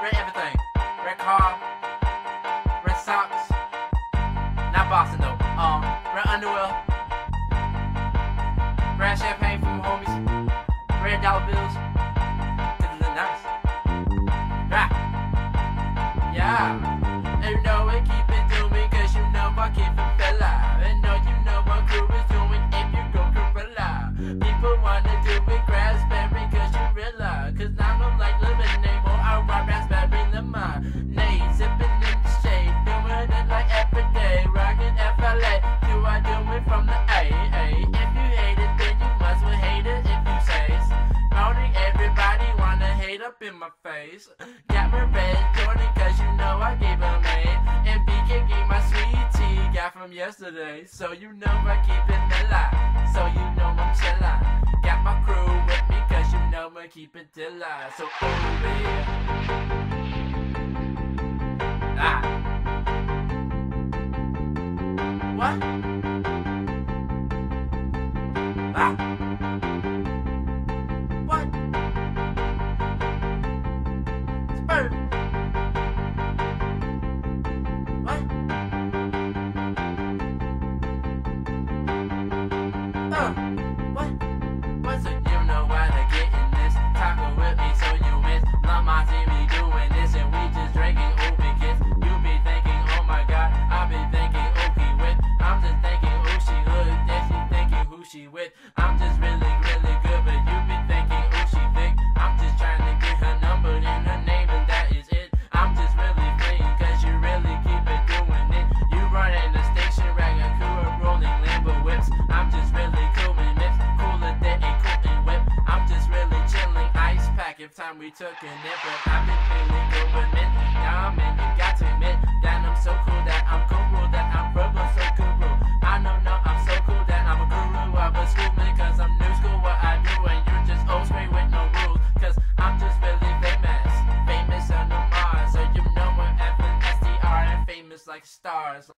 red everything. Red car, red socks. Not Boston though. Red underwear. Red champagne from homies. Red dollar bills. Cause it look nice. Right. Yeah. And you know it, keep it doing, cause you know I keep it fella. And you know what crew is doing if you go gorilla. People wanna do it raspberry cause you realize. Cause I don't like living anymore, I want raspberry lemonade. Sipping in the shade, doing it like every day. Rockin' FLA, do I do it from the A? If you hate it, then you must well hate it if you say. Morning, everybody wanna hate up in my face. Got my red Jordan cause you know I gave a man. And BK gave my sweet tea, got from yesterday. So you know I keep it mellow, so you know I'm chillin'. Got my crew with me cause you know I keep it dilla. So over here. What? What? Spur. What? What? What? So you know why to get in this? Taco with me so you miss. Mama see me doing this and we just drinking open kids. You be thinking, oh my god, I be thinking okay with. I'm just thinking, oh she hood, then she thinking who she with. I'm just really, really good, but you be thinking, oh she thick. I'm just trying to get her number and her name and that is it. I'm just really fleeing cause you really keep it doing it. You running the station wagon, cool rolling Lambo whips. I'm just really cool and nips, cooler than a cool and whip. I'm just really chilling, ice pack if time we took a nip. But I've been feeling good with men. Now I'm in, you got to admit that I'm so cool that I'm cool, that I'm verbal, so cool. I know, I'm so cool that I'm a guru of a schoolman. Cause I'm new school what I do and you're just old straight with no rules. Cause I'm just really famous on the Mars. So you know I'm F and STR and famous like stars.